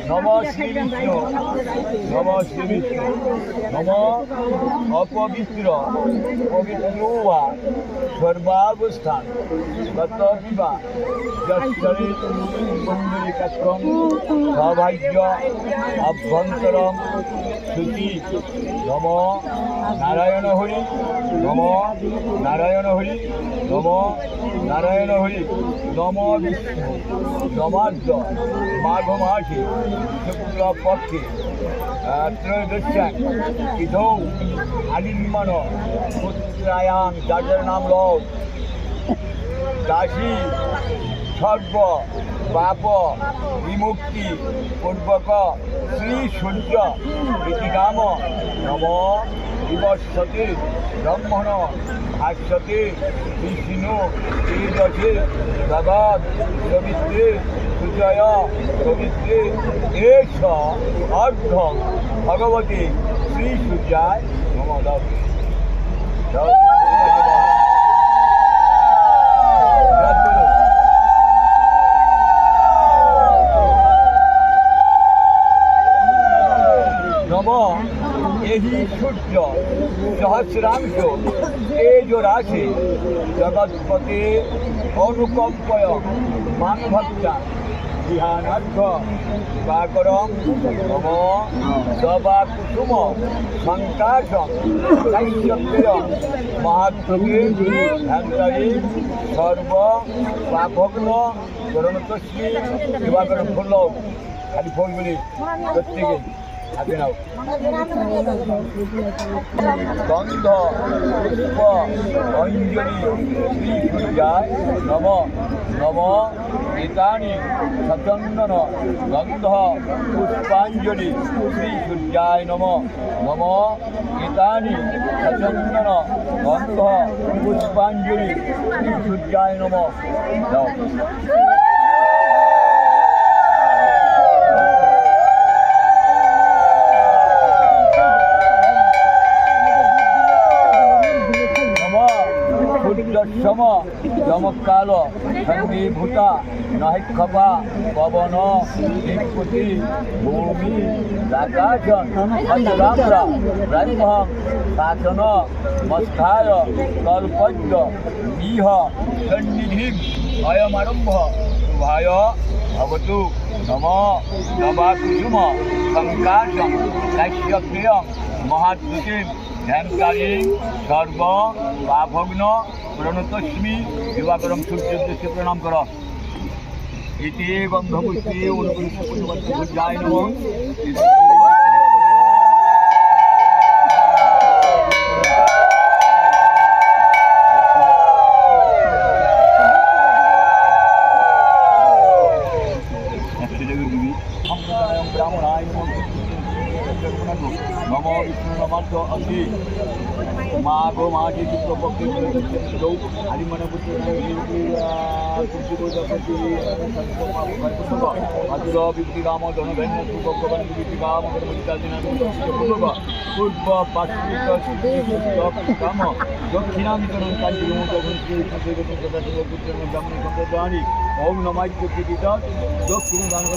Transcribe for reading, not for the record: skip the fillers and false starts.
নম শ্রী বিষ্ণু নম শ্রী বিষ্ণু নম অপবিত্র পবিত্র বা সর্বাবস্থান গত বিবা যশ্বরী কুণ্ডলিকাক্ষম সৌভাগ্য অভ্যন্তরম শুচি নম নারায়ণ হরি নম নারায়ণ হরি নম নারায়ণ হরি নম বিষ্ণু নমাদ্য মাঘ মাসে শুক্লপক্ষে ত্রয়োদশ্যাং তিথৌ আলিম্বন পুত্রায়াং যার নাম লও দাসী সর্ব পাপ বিমুক্তি পূর্বক শ্রী সূর্য ইতিকাম নম বিবস্বতে ব্রহ্মণ ভাষ্যতে বিষ্ণু তেজসে জগৎ সবিত্রে সুজয় পবিত্রে এষ অর্ধ ভগবতী শ্রী সূর্যায় নমঃ। নম এহি সূর্য সহস্রাংশ তেজ রাশি জগৎপতে অনুকম্পয় মানভক্তা বিহানার্থ দিবাকরম নম দবা কুসুম সংকাশম কাশ্যপ্রিয় মহাত্মকে ধ্যানকারী সর্ব পাভগ্ন করণতস্মী দিবাকরম ফুল খালি ফুলগুলি প্রত্যেকে হাতে নাও। গন্ধ পুষ্প অঞ্জলি শ্রী সূর্যায় নম নম এতানি সচন্দন গন্ধ পুষ্পাঞ্জলি শ্রী সূর্যায় নম নম এতানি সচন্দন গন্ধ পুষ্পাঞ্জলি শ্রী সূর্যায় নম। সূর্যসম যমকাল সঙ্গীভূতা নহিক্ষপা পবন নিষ্পতি ভূমি আকাশন অন্তরাম্রা ব্রহ্ম শাসন মস্থায় কল্পজ্ঞ ইহ সন্নিধি অয়মারম্ভ শুভায় ভবতু নম নবাকুসুম সংকাশম কাশ্যপ্রিয়ম মহাদ্যুতিম ধ্যানকারী সর্ব পাভগ্ন প্রণতস্মি দিবাকরম সূর্যের উদ্দেশ্যে প্রণাম কর। এটি গন্ধপুষ্পে অনুকূল নম। ব্রাহ্মণায় নম বিষ্ণু নমার্থ অসি মাঘ মাসে শুক্লপক্ষে আলিমনপুত্র আতুর বিভূতিকাম ধনধন্য সুভগবান বিভূতিকাম পূর্ব পাশ্বিক কাম দক্ষিণান্তরণ কাঞ্চী ব্রাহ্মণ সম্প্রদানি ওম নমায় দক্ষিণ দান